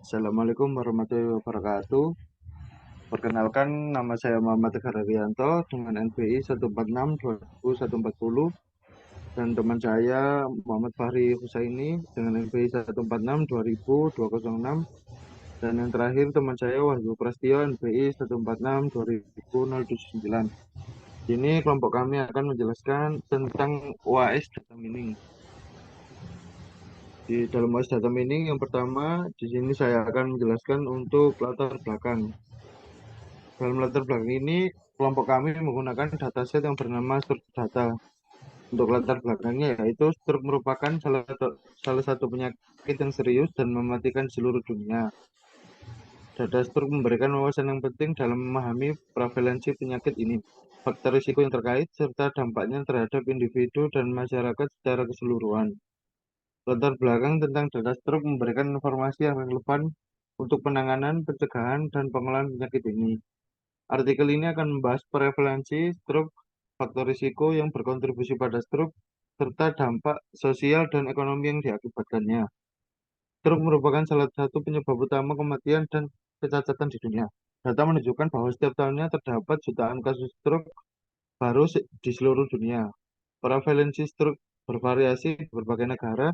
Assalamualaikum warahmatullahi wabarakatuh. Perkenalkan, nama saya Muhammad Tegar Haryanto dengan NPI 146-22140 dan teman saya Muhammad Fahri Husaini dengan NPI 146-2006 dan yang terakhir teman saya Wahyu Prastio NPI 146-2009. Ini kelompok kami akan menjelaskan tentang OAS data mining. Di dalam OAS data mining yang pertama di sini saya akan menjelaskan untuk latar belakang. Dalam latar belakang ini, kelompok kami menggunakan dataset yang bernama struk data. Untuk latar belakangnya yaitu struk merupakan salah satu penyakit yang serius dan mematikan seluruh dunia. Data struk memberikan wawasan yang penting dalam memahami prevalensi penyakit ini, faktor risiko yang terkait, serta dampaknya terhadap individu dan masyarakat secara keseluruhan. Latar belakang tentang data struk memberikan informasi yang relevan untuk penanganan, pencegahan, dan pengelolaan penyakit ini. Artikel ini akan membahas prevalensi stroke, faktor risiko yang berkontribusi pada stroke, serta dampak sosial dan ekonomi yang diakibatkannya. Stroke merupakan salah satu penyebab utama kematian dan kecacatan di dunia. Data menunjukkan bahwa setiap tahunnya terdapat jutaan kasus stroke baru di seluruh dunia. Prevalensi stroke bervariasi di berbagai negara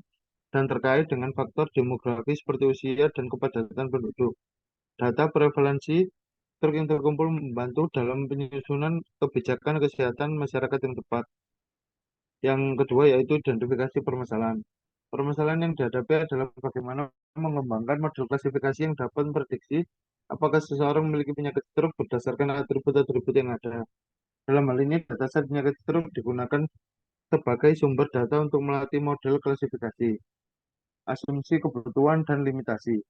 dan terkait dengan faktor demografi seperti usia dan kepadatan penduduk. Data prevalensi truk yang terkumpul membantu dalam penyusunan kebijakan kesehatan masyarakat yang tepat. Yang kedua yaitu identifikasi permasalahan. Permasalahan yang dihadapi adalah bagaimana mengembangkan model klasifikasi yang dapat memprediksi apakah seseorang memiliki penyakit stroke berdasarkan atribut-atribut yang ada. Dalam hal ini, dataset penyakit stroke digunakan sebagai sumber data untuk melatih model klasifikasi, asumsi kebutuhan, dan limitasi.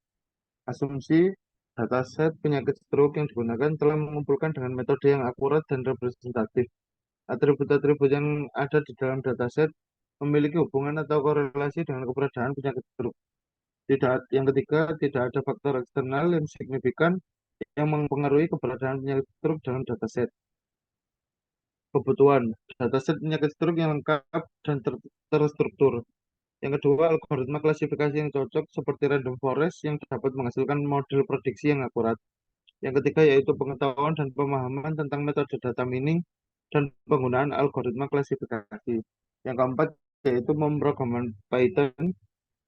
Asumsi dataset penyakit stroke yang digunakan telah mengumpulkan dengan metode yang akurat dan representatif. Atribut-atribut yang ada di dalam dataset memiliki hubungan atau korelasi dengan keberadaan penyakit stroke. Yang ketiga, tidak ada faktor eksternal yang signifikan yang mempengaruhi keberadaan penyakit stroke dalam dataset. Kebutuhan dataset penyakit stroke yang lengkap dan terstruktur. Yang kedua, algoritma klasifikasi yang cocok seperti random forest yang dapat menghasilkan model prediksi yang akurat. Yang ketiga yaitu pengetahuan dan pemahaman tentang metode data mining dan penggunaan algoritma klasifikasi. Yang keempat yaitu pemrograman Python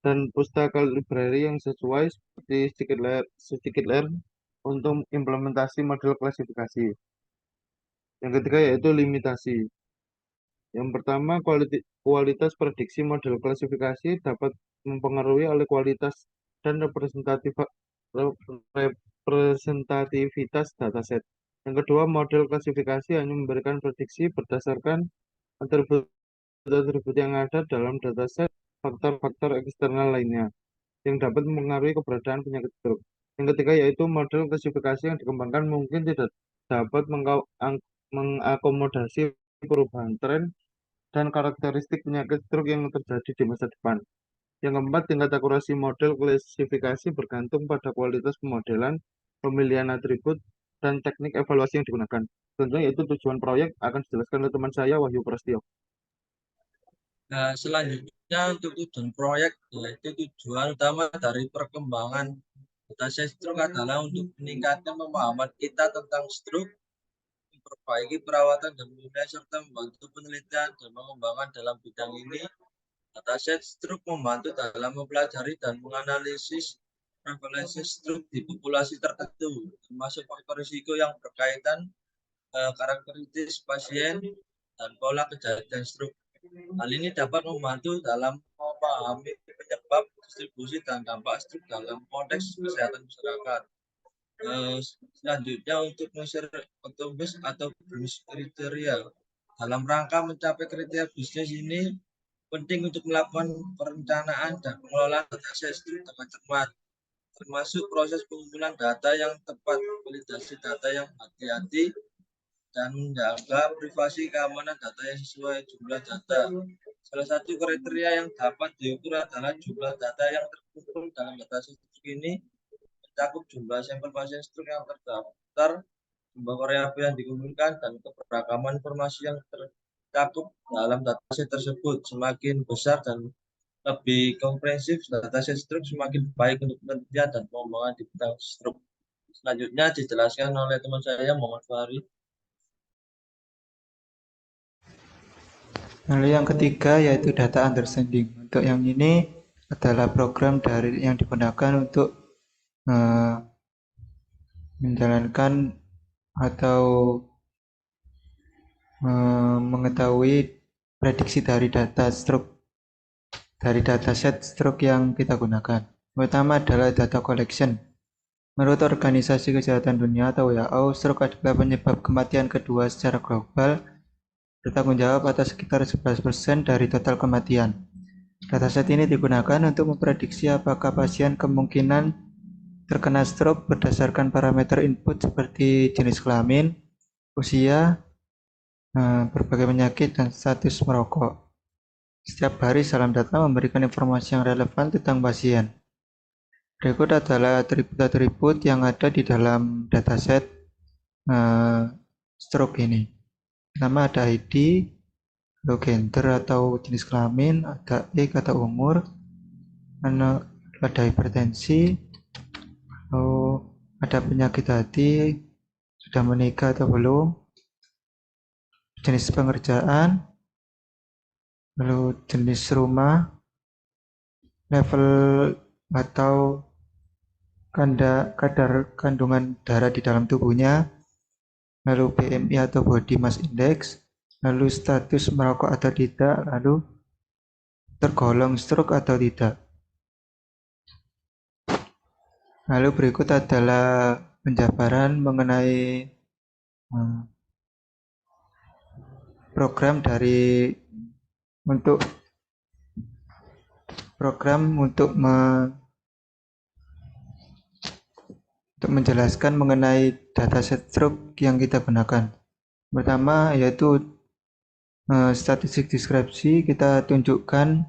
dan pustaka library yang sesuai seperti scikit-learn untuk implementasi model klasifikasi. Yang ketiga yaitu limitasi. Yang pertama, kualitas prediksi model klasifikasi dapat mempengaruhi oleh kualitas dan representativitas dataset. Yang kedua, model klasifikasi hanya memberikan prediksi berdasarkan atribut-atribut yang ada dalam dataset, faktor-faktor eksternal lainnya yang dapat mempengaruhi keberadaan penyakit stroke. Yang ketiga yaitu model klasifikasi yang dikembangkan mungkin tidak dapat mengakomodasi perubahan tren dan karakteristik penyakit stroke yang terjadi di masa depan. Yang keempat, tingkat akurasi model klasifikasi bergantung pada kualitas pemodelan, pemilihan atribut, dan teknik evaluasi yang digunakan. Tentunya itu tujuan proyek akan dijelaskan oleh teman saya Wahyu Prastio. Nah, selanjutnya untuk tujuan proyek, yaitu tujuan utama dari perkembangan data stroke adalah untuk meningkatkan pemahaman kita tentang stroke, memperbaiki perawatan dan pemulihan serta membantu penelitian dan pengembangan dalam bidang ini. Dataset stroke membantu dalam mempelajari dan menganalisis prevalensi stroke di populasi tertentu, termasuk faktor risiko yang berkaitan karakteristik pasien dan pola kejadian stroke. Hal ini dapat membantu dalam memahami penyebab, distribusi, dan dampak stroke dalam konteks kesehatan masyarakat. Selanjutnya untuk bisnis atau bisnis kriteria. Dalam rangka mencapai kriteria bisnis ini, penting untuk melakukan perencanaan dan pengelolaan data stroke dengan cermat, termasuk proses pengumpulan data yang tepat, validasi data yang hati-hati, dan menjaga privasi keamanan data yang sesuai jumlah data. Salah satu kriteria yang dapat diukur adalah jumlah data yang terkumpul dalam data stroke ini mencakup jumlah sampel pasien stroke yang terdaftar, jumlah variabel yang dikumpulkan, dan keberagaman informasi yang tercakup dalam dataset tersebut. Semakin besar dan lebih komprehensif, dataset stroke semakin baik untuk penelitian dan pengembangan di bidang stroke. Selanjutnya dijelaskan oleh teman saya Muhammad Fahri. Lalu yang ketiga yaitu data understanding. Untuk yang ini adalah program dari yang digunakan untuk menjalankan atau mengetahui prediksi dari data stroke dari dataset stroke yang kita gunakan. Pertama adalah data collection. Menurut Organisasi Kesehatan Dunia atau WHO, stroke adalah penyebab kematian kedua secara global, bertanggung jawab atas sekitar 11% dari total kematian. Dataset ini digunakan untuk memprediksi apakah pasien kemungkinan terkena stroke berdasarkan parameter input seperti jenis kelamin, usia, berbagai penyakit, dan status merokok. Setiap hari salam data memberikan informasi yang relevan tentang pasien. Berikut adalah atribut-atribut yang ada di dalam dataset stroke ini. Pertama ada ID, lalu gender atau jenis kelamin, ada age atau umur, ada hipertensi, lalu ada penyakit hati, sudah menikah atau belum, jenis pengerjaan, lalu jenis rumah, level atau kadar kandungan darah di dalam tubuhnya, lalu BMI atau body mass index, lalu status merokok atau tidak, lalu tergolong stroke atau tidak. Lalu berikut adalah penjabaran mengenai program untuk menjelaskan mengenai dataset stroke yang kita gunakan. Pertama yaitu statistik deskripsi, kita tunjukkan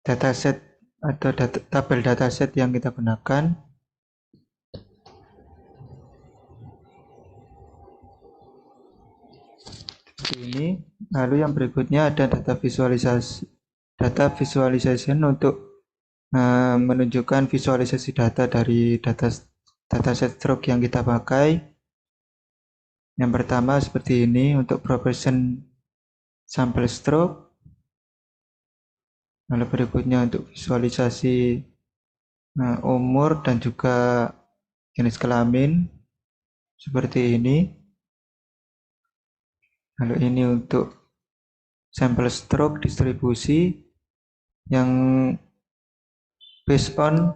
dataset atau tabel dataset yang kita gunakan. Seperti ini. Lalu yang berikutnya ada data visualization untuk menunjukkan visualisasi data dari dataset stroke yang kita pakai. Yang pertama seperti ini untuk proportion sampel stroke. Lalu berikutnya untuk visualisasi umur dan juga jenis kelamin seperti ini. Lalu ini untuk sampel stroke distribusi yang based on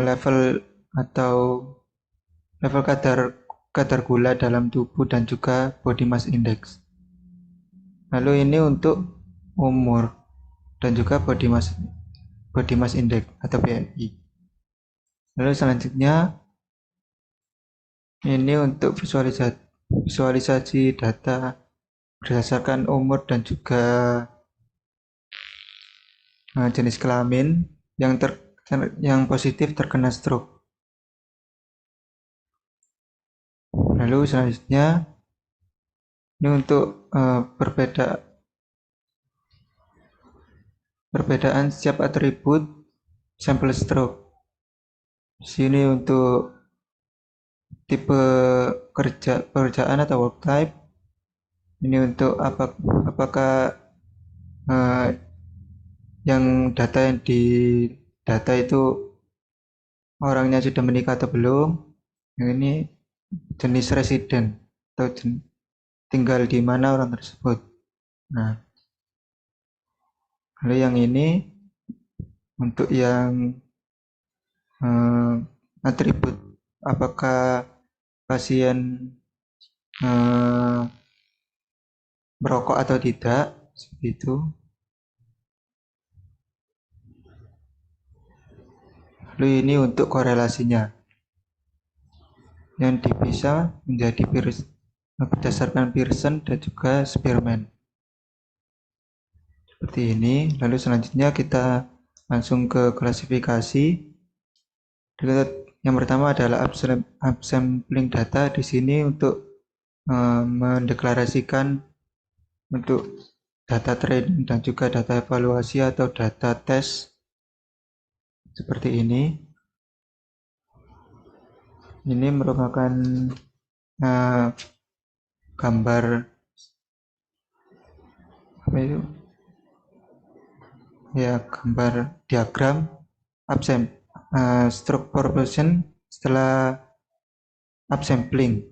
level atau level kadar gula dalam tubuh dan juga body mass index. Lalu ini untuk umur dan juga body mass index atau BMI. Lalu selanjutnya ini untuk visualisasi data berdasarkan umur dan juga jenis kelamin yang positif terkena stroke. Lalu selanjutnya ini untuk perbedaan setiap atribut sampel stroke. Di sini untuk tipe pekerjaan atau work type. Ini untuk apakah yang di data itu orangnya sudah menikah atau belum. Yang ini jenis resident atau tinggal di mana orang tersebut. Nah, lalu yang ini untuk yang atribut apakah pasien merokok atau tidak, seperti itu. Lalu ini untuk korelasinya yang dipisah menjadi berdasarkan Pearson dan juga Spearman. Seperti ini. Lalu selanjutnya kita langsung ke klasifikasi. Yang pertama adalah upsampling data. Di sini untuk mendeklarasikan untuk data training dan juga data evaluasi atau data tes seperti ini. Ini merupakan gambar apa itu? Ya, gambar diagram stroke proportion setelah upsampling.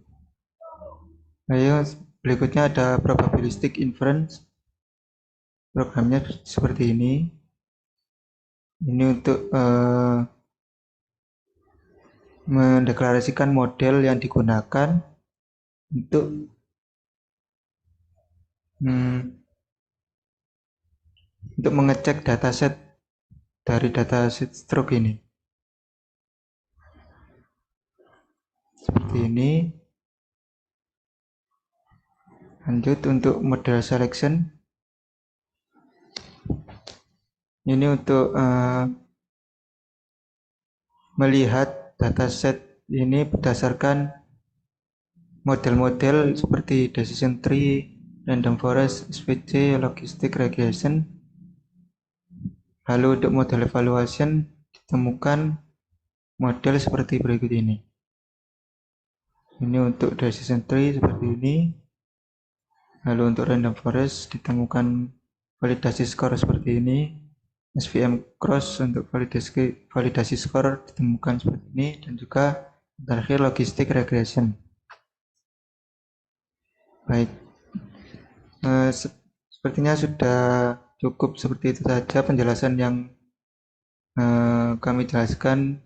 Lalu berikutnya ada probabilistic inference. Programnya seperti ini. Ini untuk mendeklarasikan model yang digunakan untuk mengecek dataset dari dataset stroke ini. Seperti ini. Lanjut untuk model selection. Ini untuk melihat dataset ini berdasarkan model-model seperti decision tree, random forest, SVC, logistic regression. Lalu untuk model evaluation ditemukan model seperti berikut ini. Ini untuk decision tree seperti ini. Lalu untuk random forest ditemukan validasi skor seperti ini. SVM cross untuk validasi skor ditemukan seperti ini, dan juga terakhir logistic regression. Baik, sepertinya sudah cukup seperti itu saja penjelasan yang kami jelaskan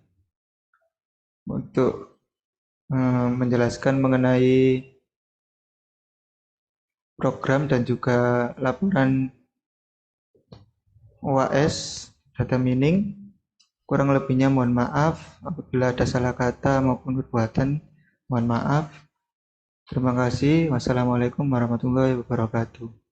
untuk menjelaskan mengenai program dan juga laporan OAS data mining. Kurang lebihnya mohon maaf apabila ada salah kata maupun perbuatan, mohon maaf. Terima kasih. Wassalamualaikum warahmatullahi wabarakatuh.